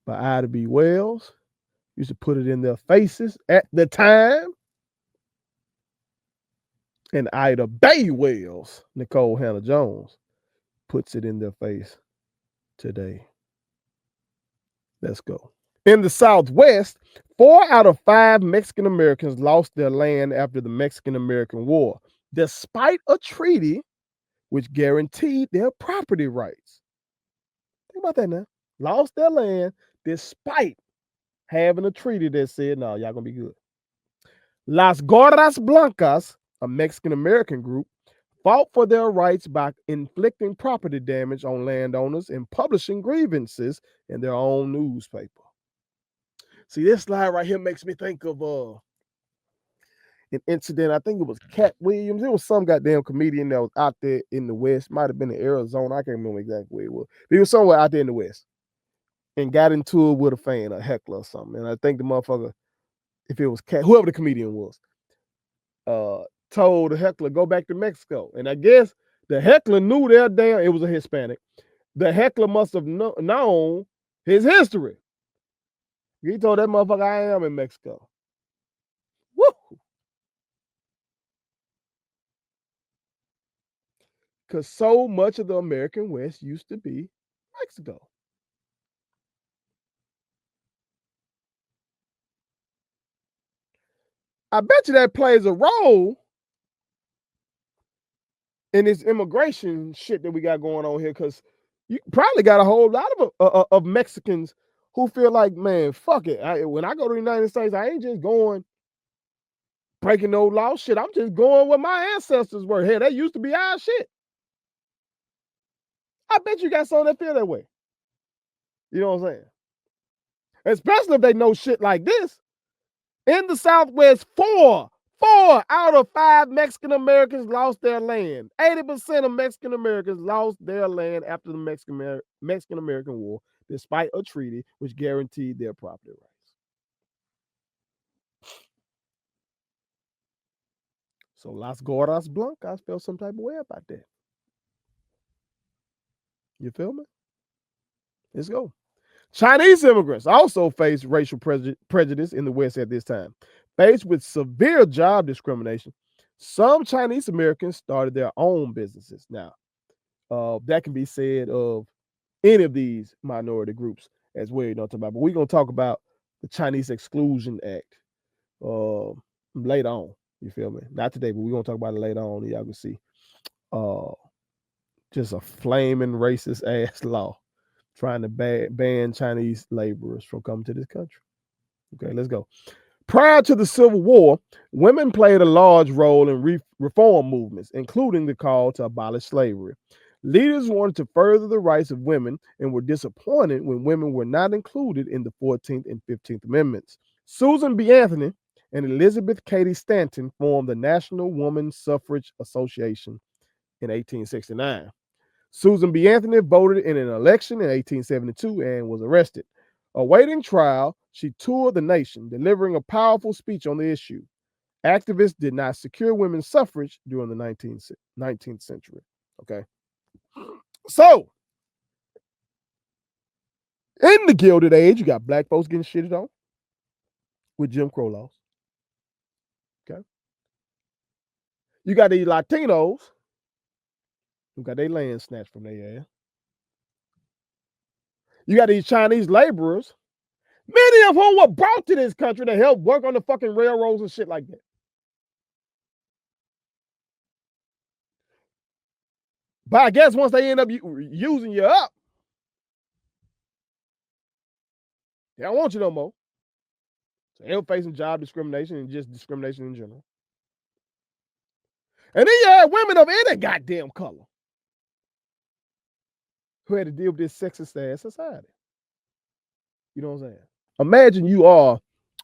But Ida B. Wells used to put it in their faces at the time. And Ida Bay Wells, Nicole Hannah Jones, puts it in their face today. Let's go. In the Southwest, 4 out of 5 Mexican Americans lost their land after the Mexican American War, despite a treaty which guaranteed their property rights. Think about that now. Lost their land despite having a treaty that said, no, y'all gonna be good. Las Gordas Blancas, a Mexican American group, fought for their rights by inflicting property damage on landowners and publishing grievances in their own newspaper. See, this slide right here makes me think of an incident. I think it was Cat Williams. It was some goddamn comedian that was out there in the West. Might have been in Arizona. I can't remember exactly where it was. But he was somewhere out there in the West and got into it with a fan, a heckler or something. And I think the motherfucker, if it was Cat, whoever the comedian was, told the heckler, go back to Mexico. And I guess the heckler knew it was a Hispanic. The heckler must have known his history. He told that motherfucker, I am in Mexico. Woo! Because so much of the American West used to be Mexico. I bet you that plays a role in this immigration shit that we got going on here, because you probably got a whole lot of Mexicans who feel like, man, fuck it. When I go to the United States, I ain't just going breaking no law shit. I'm just going where my ancestors were. Hey, that used to be our shit. I bet you got some that feel that way. You know what I'm saying? Especially if they know shit like this. In the Southwest, 4 out of 5 Mexican Americans lost their land. 80% of Mexican Americans lost their land after the Mexican American War, despite a treaty which guaranteed their property rights. So Las Gordas Blancas felt some type of way about that. You feel me? Let's go. Chinese immigrants also faced racial prejudice in the West at this time. Faced with severe job discrimination, some Chinese Americans started their own businesses. Now, that can be said of any of these minority groups as well. You know what I'm talking about. But we're going to talk about the Chinese Exclusion Act later on. You feel me? Not today, but we're going to talk about it later on. Y'all can see just a flaming racist ass law trying to ban Chinese laborers from coming to this country. Okay, let's go. Prior to the Civil War, women played a large role in reform movements, including the call to abolish slavery. Leaders wanted to further the rights of women and were disappointed when women were not included in the 14th and 15th Amendments. Susan B. Anthony and Elizabeth Cady Stanton formed the National Woman Suffrage Association in 1869. Susan B. Anthony voted in an election in 1872 and was arrested. Awaiting trial, she toured the nation, delivering a powerful speech on the issue. Activists did not secure women's suffrage during the 19th century. Okay. So, in the Gilded Age, you got black folks getting shitted on with Jim Crow laws. Okay. You got these Latinos who got their land snatched from their ass. You got these Chinese laborers, many of whom were brought to this country to help work on the fucking railroads and shit like that. But I guess once they end up using you up, they don't want you no more. So they're facing job discrimination and just discrimination in general. And then you have women of any goddamn color who had to deal with this sexist ass society. You know what I'm saying? Imagine you are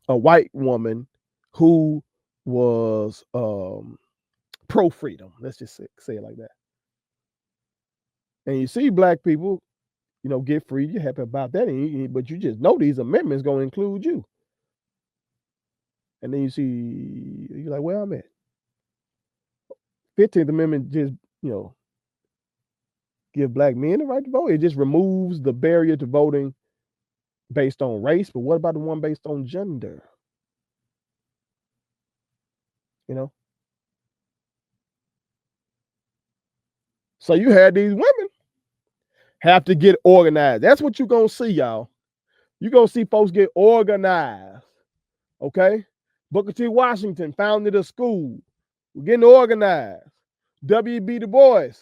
a white woman who was pro freedom. Let's just say it like that. And you see black people, you know, get free. You're happy about that, but you just know these amendments going to include you. And then you see, you're like, where I'm at. 15th Amendment just, you know, give black men the right to vote. It just removes the barrier to voting based on race. But what about the one based on gender? You know? So you had these women have to get organized. That's what you're going to see, y'all. You're going to see folks get organized, okay? Booker T. Washington founded a school. We're getting organized. W.B. Du Bois,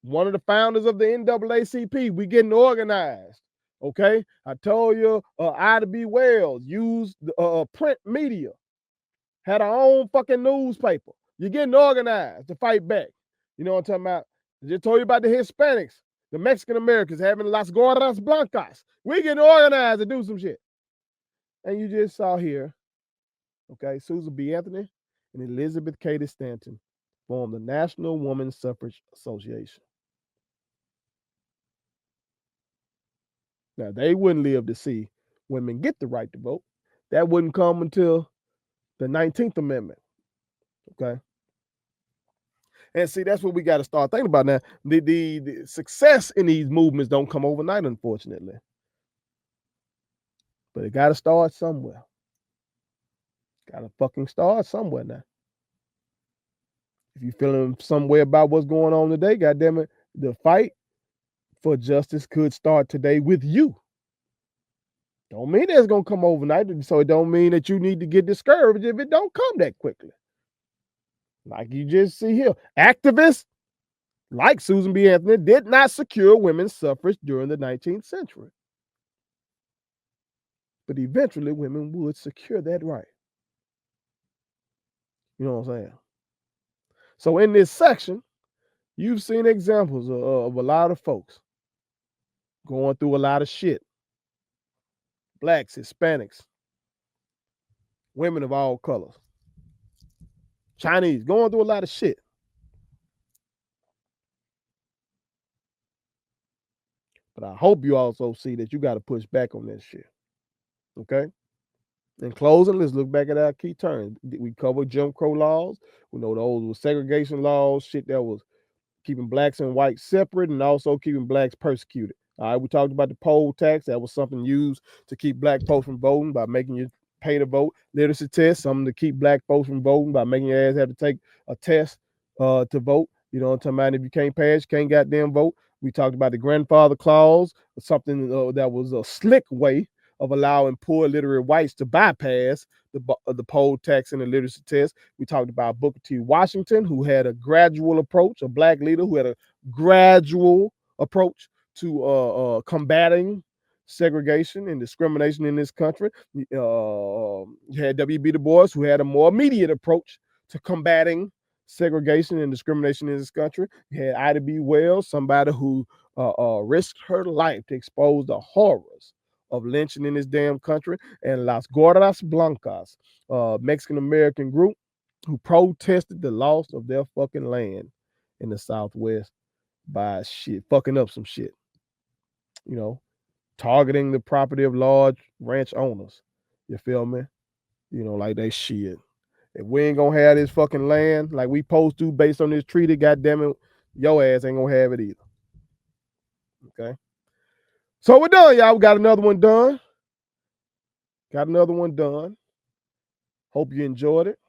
one of the founders of the NAACP, we getting organized, okay? I told you Ida B. Wells used print media, had our own fucking newspaper. You're getting organized to fight back. You know what I'm talking about? I just told you about the Hispanics, the Mexican Americans having Las Gordas Blancas. We getting organized to do some shit. And you just saw here, okay, Susan B. Anthony and Elizabeth Cady Stanton formed the National Women's Suffrage Association. Now, they wouldn't live to see women get the right to vote. That wouldn't come until the 19th Amendment, okay? And see, that's what we got to start thinking about now. The success in these movements don't come overnight, unfortunately. But it got to start somewhere. Got to fucking start somewhere now. If you're feeling some way about what's going on today, goddamn it, the fight for justice could start today with you. Don't mean it's gonna come overnight, so it don't mean that you need to get discouraged if it don't come that quickly. Like you just see here, activists like Susan B. Anthony did not secure women's suffrage during the 19th century. But eventually women would secure that right. You know what I'm saying? So in this section, you've seen examples of a lot of folks going through a lot of shit. Blacks, Hispanics, women of all colors, Chinese, going through a lot of shit. But I hope you also see that you got to push back on that shit. Okay? In closing, let's look back at our key terms. We covered Jim Crow laws. We know those were segregation laws, shit that was keeping blacks and whites separate and also keeping blacks persecuted. All right, we talked about the poll tax. That was something used to keep black folks from voting by making you pay to vote. Literacy test, something to keep black folks from voting by making your ass have to take a test to vote. You know what I'm talking about? If you can't pass, you can't goddamn vote. We talked about the grandfather clause, something that was a slick way of allowing poor literate whites to bypass the poll tax and the literacy test. We talked about Booker T. Washington, who had a gradual approach, a black leader who had a gradual approach to combating segregation and discrimination in this country. You had W.B. Du Bois, who had a more immediate approach to combating segregation and discrimination in this country. You had Ida B. Wells, somebody who risked her life to expose the horrors of lynching in this damn country, and Las Gordas Blancas, Mexican American group who protested the loss of their fucking land in the Southwest by shit, fucking up some shit, you know, targeting the property of large ranch owners. You feel me? You know, like they shit. If we ain't gonna have this fucking land like we supposed to based on this treaty, goddamn it, your ass ain't gonna have it either. Okay. So we're done, y'all. We got another one done. Hope you enjoyed it.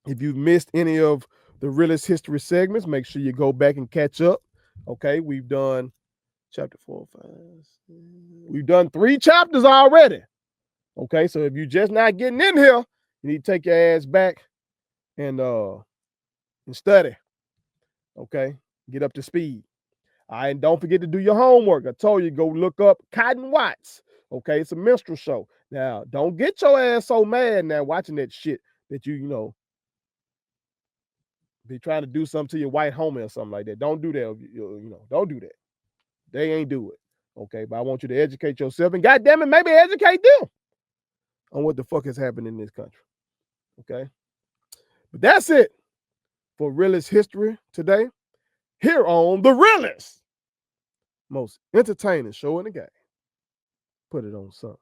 If you've missed any of the realist history segments, make sure you go back and catch up. Okay, we've done chapter 4, 5, 6. We've done 3 chapters already. Okay, so if you're just not getting in here, you need to take your ass back and study. Okay, get up to speed. All right, and don't forget to do your homework. I told you, go look up Cotton Watts. Okay, it's a minstrel show. Now, don't get your ass so mad now watching that shit that you know, be trying to do something to your white homie or something like that. Don't do that. You know, don't do that. They ain't do it. Okay, but I want you to educate yourself and goddamn it, maybe educate them on what the fuck has happened in this country. Okay, but that's it for realist history today here on the realest, most entertaining show in the game. Put it on something.